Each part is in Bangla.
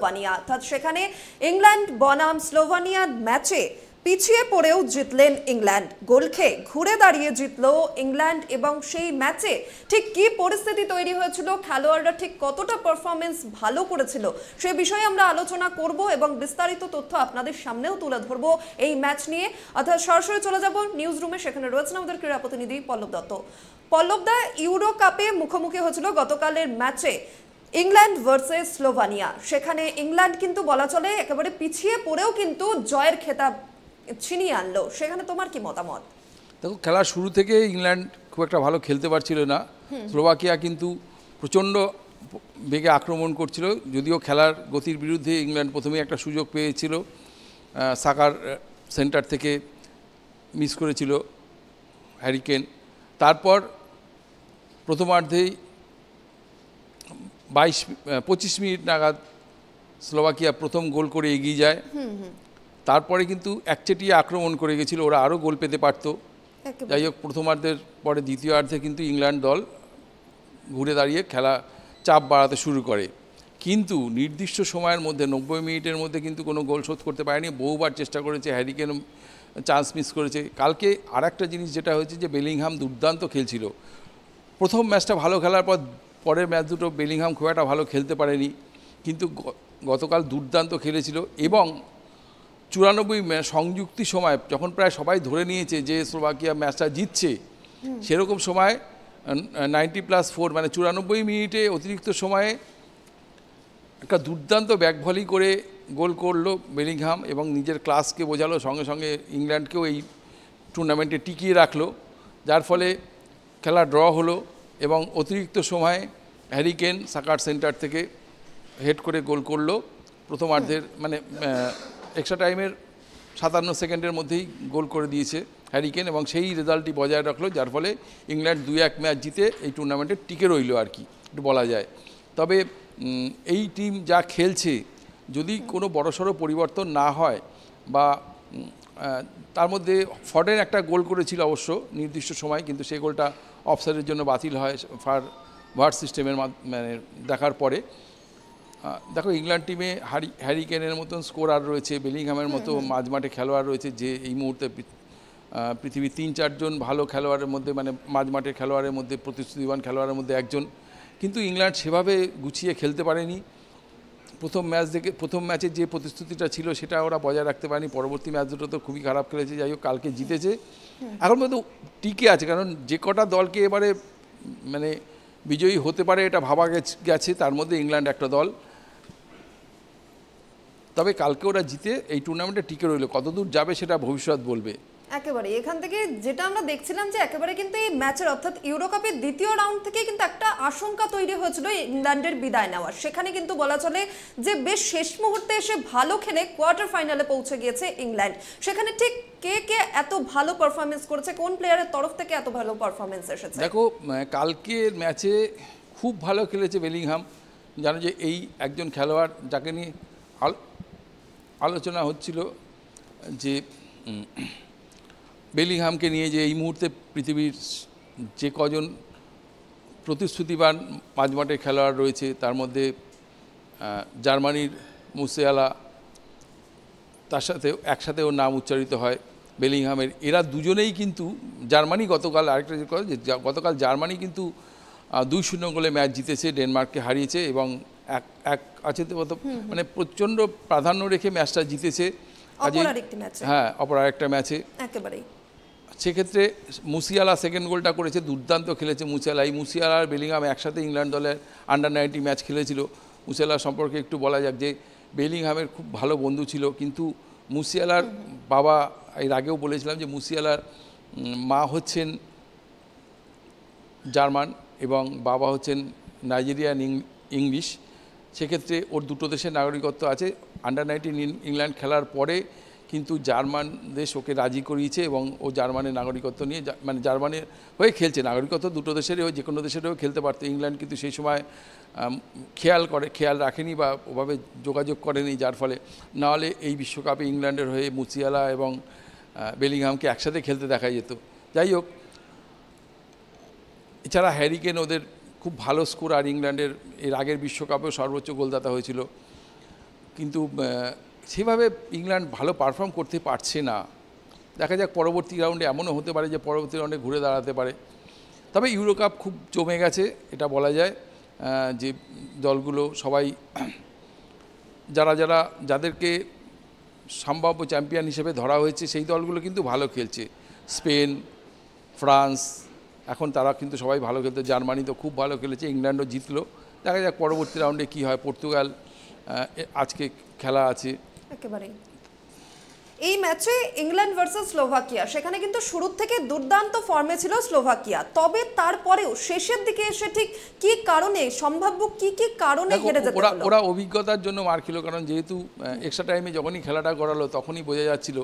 স্লোভানিয়া, অর্থাৎ সেখানে ইংল্যান্ড বনাম স্লোভানিয়ার ম্যাচে পিছিয়ে পড়েও জিতলেন ইংল্যান্ড। গোল খেয়ে ঘুরে দাঁড়িয়ে জিতল ইংল্যান্ড এবং সেই ম্যাচে ঠিক কি পরিস্থিতি তৈরি হয়েছিল, খেলোয়াড়রা ঠিক কতটা পারফরমেন্স ভালো করেছিল সে বিষয়ে আমরা আলোচনা করব এবং বিস্তারিত তথ্য আপনাদের সামনেও তুলে ধরবো এই ম্যাচ নিয়ে। অর্থাৎ সরাসরি চলে যাব নিউজ রুমে, সেখানে রয়েছেন আমাদের ক্রীড়া প্রতিনিধি পল্লব দত্ত। পল্লব দা, ইউরো কাপে মুখোমুখি হয়েছিল গতকালের ম্যাচে ইংল্যান্ড ভার্সেস স্লোভানিয়া। সেখানে ইংল্যান্ড কিন্তু বলা চলে একেবারে পিছিয়ে পড়েও কিন্তু জয়ের খেতাব ছিনিয়ে আনলো, সেখানে তোমার কি মতামত? দেখো, খেলার শুরু থেকে ইংল্যান্ড খুব একটা ভালো খেলতে পারছিল না। স্লোভাকিয়া কিন্তু প্রচণ্ড বেগে আক্রমণ করছিল, যদিও খেলার গতির বিরুদ্ধে ইংল্যান্ড প্রথমেই একটা সুযোগ পেয়েছিল, সাকার সেন্টার থেকে মিস করেছিল হ্যারি কেন। তারপর প্রথমার্ধেই 25 মিনিট নাগাদ স্লোভাকিয়া প্রথম গোল করে এগিয়ে যায়। তারপরে কিন্তু একচেটিয়া আক্রমণ করে গেছিল, ওরা আরও গোল পেতে পারতো। যাই হোক, প্রথমার্ধের পরে দ্বিতীয়ার্ধে কিন্তু ইংল্যান্ড দল ঘুরে দাঁড়িয়ে খেলা চাপ বাড়াতে শুরু করে, কিন্তু নির্দিষ্ট সময়ের মধ্যে 90 মিনিটের মধ্যে কিন্তু কোনো গোল শোধ করতে পারেনি। বহুবার চেষ্টা করেছে, হ্যারি কেন চান্স মিস করেছে। কালকে আর একটা জিনিস যেটা হয়েছে যে বেলিংহাম দুর্দান্ত খেলছিল। প্রথম ম্যাচটা ভালো খেলার পর পরের ম্যাচ দুটো বেলিংহাম খুব একটা ভালো খেলতে পারেনি, কিন্তু গতকাল দুর্দান্ত খেলেছিল। এবং 94 সংযুক্তি সময় যখন প্রায় সবাই ধরে নিয়েছে যে স্লোভাকিয়া ম্যাচটা জিতছে, সেরকম সময় 90+4 মানে 94 মিনিটে অতিরিক্ত সময়ে একটা দুর্দান্ত ব্যাক ভলি করে গোল করলো বেলিংহাম এবং নিজের ক্লাসকে বোঝালো, সঙ্গে সঙ্গে ইংল্যান্ডকেও এই টুর্নামেন্টে টিকিয়ে রাখলো, যার ফলে খেলা ড্র হলো। এবং অতিরিক্ত সময়ে হ্যারি কেন সাকার সেন্টার থেকে হেড করে গোল করলো প্রথমার্ধের, মানে এক্সট্রা টাইমের 57 সেকেন্ডের মধ্যেই গোল করে দিয়েছে হ্যারি কেন এবং সেই রেজাল্টটি বজায় রাখলো, যার ফলে ইংল্যান্ড 2-1 ম্যাচ জিতে এই টুর্নামেন্টে টিকে রইল আর কি, একটু বলা যায়। তবে এই টিম যা খেলছে, যদি কোনো বড়সড় পরিবর্তন না হয় বা তার মধ্যে ফডেন একটা গোল করেছিল অবশ্য নির্দিষ্ট সময়, কিন্তু সেই গোলটা অফসাইডের জন্য বাতিল হয় ভার সিস্টেমের মানে দেখার পরে। দেখো, ইংল্যান্ড টিমে হ্যারি কেনের মতন স্কোরার রয়েছে, বেলিংহামের মতো মাঝমাঠে খেলোয়াড় রয়েছে, যে এই মুহূর্তে পৃথিবীর 3-4 জন ভালো খেলোয়াড়ের মধ্যে, মানে মাঝমাঠের খেলোয়াড়ের মধ্যে, প্রতিশ্রুতিবান খেলোয়াড়ের মধ্যে একজন। কিন্তু ইংল্যান্ড সেভাবে গুছিয়ে খেলতে পারেনি। প্রথম ম্যাচে যে প্রতিশ্রুতিটা ছিল সেটা ওরা বজায় রাখতে পারেনি। পরবর্তী ম্যাচ দুটো তো খুবই খারাপ খেলেছে। যাই হোক, কালকে জিতেছে, এখন মধ্যে টিকে আছে, কারণ যে কটা দলকে এবারে মানে বিজয়ী হতে পারে এটা ভাবা গেছে, তার মধ্যে ইংল্যান্ড একটা দল। তবে কালকে ওরা জিতে এই টুর্নামেন্টে টিকে রইল, কতদূর যাবে সেটা ভবিষ্যৎ বলবে। একেবারে এখান থেকে যেটা আমরা দেখছিলাম যে একেবারে কিন্তু এই ম্যাচের অর্থাৎ ইউরো কাপের দ্বিতীয় রাউন্ড থেকে কিন্তু একটা আশঙ্কা তৈরি হয়েছিল ইংল্যান্ডের বিদায় নেওয়ার। সেখানে কিন্তু বলা চলে যে বেশ শেষ মুহূর্তে এসে ভালো খেলে কোয়ার্টার ফাইনালে পৌঁছে গিয়েছে ইংল্যান্ড। সেখানে ঠিক কে কে এত ভালো পারফরমেন্স করেছে, কোন প্লেয়ারের তরফ থেকে এত ভালো পারফরমেন্স এসেছে? দেখো, কালকের ম্যাচে খুব ভালো খেলেছে বেলিংহাম। জানো যে এই একজন খেলোয়াড় যাকে নিয়ে আলোচনা হচ্ছিল যে বেলিংহামকে নিয়ে, যে এই মুহূর্তে পৃথিবীর যে কজন প্রতিশ্রুতিবান মাঝমাঠের খেলোয়াড় রয়েছে তার মধ্যে জার্মানির মুসিয়ালা, তার সাথে একসাথে ওর নাম উচ্চারিত হয় বেলিংহামের। এরা দুজনেই কিন্তু জার্মানি গতকাল, আরেকটা যে কথা, যে গতকাল জার্মানি কিন্তু 2-0 গোলে ম্যাচ জিতেছে, ডেনমার্ককে হারিয়েছে এবং এক আছে মানে প্রচণ্ড প্রাধান্য রেখে ম্যাচটা জিতেছে। হ্যাঁ, অপর আরেকটা ম্যাচে একেবারেই। সেক্ষেত্রে মুসিয়ালা সেকেন্ড গোলটা করেছে, দুর্দান্ত খেলেছে মুসিয়ালা। এই মুসিয়ালা আর বেলিংহাম একসাথে ইংল্যান্ড দলের আন্ডার-19 ম্যাচ খেলেছিল। মুসিয়ালা সম্পর্কে একটু বলা যাক যে বেলিংহামের খুব ভালো বন্ধু ছিল, কিন্তু মুসিয়ালার বাবা, এর আগেও বলেছিলাম যে মুসিয়ালার মা হচ্ছেন জার্মান এবং বাবা হচ্ছেন নাইজেরিয়ান ইংলিশ। সেক্ষেত্রে ওর দুটো দেশের নাগরিকত্ব আছে। আন্ডার-19 ইংল্যান্ড খেলার পরে কিন্তু জার্মান দেশ ওকে রাজি করিয়েছে এবং ও জার্মানের নাগরিকত্ব নিয়ে, মানে জার্মানের হয়ে খেলছে। নাগরিকত্ব দুটো দেশেরই হয়, যে কোনো দেশেরও খেলতে পারতো। ইংল্যান্ড কিন্তু সেই সময় খেয়াল রাখেনি বা ওভাবে যোগাযোগ করেনি, যার ফলে নাহলে এই বিশ্বকাপে ইংল্যান্ডের হয়ে মুসিয়ালা এবং বেলিংহামকে একসাথে খেলতে দেখা যেত। যাই হোক, এছাড়া হ্যারি কেন ওদের খুব ভালো স্কোর, আর ইংল্যান্ডের এর আগের বিশ্বকাপেও সর্বোচ্চ গোলদাতা হয়েছিল। কিন্তু সেভাবে ইংল্যান্ড ভালো পারফর্ম করতে পারছে না। দেখা যাক পরবর্তী রাউন্ডে এমনও হতে পারে যে পরবর্তী রাউন্ডে ঘুরে দাঁড়াতে পারে। তবে ইউরো কাপ খুব জমে গেছে, এটা বলা যায়। যে দলগুলো সবাই যাদেরকে সম্ভাব্য চ্যাম্পিয়ন হিসেবে ধরা হয়েছে সেই দলগুলো কিন্তু ভালো খেলছে। স্পেন, ফ্রান্স, এখন তারা কিন্তু সবাই ভালো খেলতে। জার্মানি তো খুব ভালো খেলেছে, ইংল্যান্ডও জিতলো। দেখা যাক পরবর্তী রাউন্ডে কী হয়। পর্তুগাল আজকে খেলা আছে। একেবারেই এই ম্যাচে ইংল্যান্ড ভার্সেস স্লোভাকিয়া, সেখানে কিন্তু শুরু থেকে দুর্দান্ত ফর্মে ছিল স্লোভাকিয়া, তবে তারপরেও শেষের দিকে এসে ঠিক কি কারণে, সম্ভাব্য কি কি কারণে হেরে যেতে হলো? ওরা অভিজ্ঞতার জন্য মার খেলো, কারণ যেহেতু এক্সট্রা টাইমে যখনই খেলাটা গড়ালো তখনই বোঝা যাচ্ছিল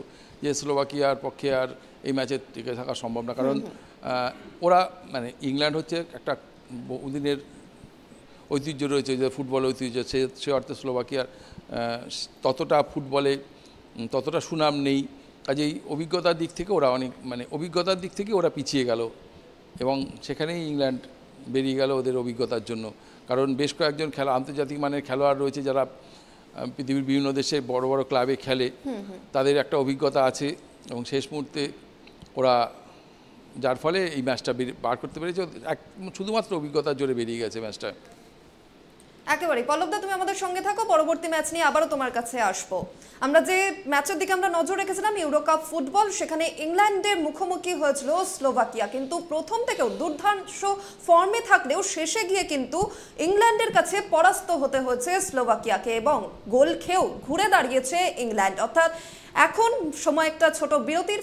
যে স্লোভাকিয়ার পক্ষে আর এই ম্যাচে টিকে থাকা সম্ভব না। কারণ ওরা ইংল্যান্ড হচ্ছে একটা বহুদিনের ঐতিহ্য রয়েছে, যে ফুটবল ঐতিহ্য, সে অর্থে স্লোভাকিয়ার ততটা ফুটবলে ততটা সুনাম নেই। কাজেই অভিজ্ঞতার দিক থেকে ওরা অভিজ্ঞতার দিক থেকে ওরা পিছিয়ে গেল, এবং সেখানেই ইংল্যান্ড বেরিয়ে গেল ওদের অভিজ্ঞতার জন্য। কারণ বেশ কয়েকজন আন্তর্জাতিক মানের খেলোয়াড় রয়েছে যারা পৃথিবীর বিভিন্ন দেশে বড় বড় ক্লাবে খেলে, তাদের একটা অভিজ্ঞতা আছে, এবং শেষ মুহূর্তে ওরা যার ফলে এই ম্যাচটা বার করতে পেরেছে। শুধুমাত্র অভিজ্ঞতার জোরে বেরিয়ে গেছে ম্যাচটা। একেবারে পল্লবদা, তুমি আমাদের সঙ্গে থাকো, পরবর্তী ম্যাচ নিয়ে আবারও তোমার কাছে আসবো। আমরা যে ম্যাচের দিকে আমরা নজর রেখেছিলাম, ইউরো কাপ ফুটবল, সেখানে ইংল্যান্ডের মুখোমুখি হয়েছিল স্লোভাকিয়া। কিন্তু প্রথম থেকেও দুর্ধর্ষ ফর্মে থাকলেও শেষে গিয়ে কিন্তু ইংল্যান্ডের কাছে পরাস্ত হতে হয়েছে স্লোভাকিয়াকে, এবং গোল খেয়েও ঘুরে দাঁড়িয়েছে ইংল্যান্ড। অর্থাৎ এখন সময় একটা ছোট বিরতির।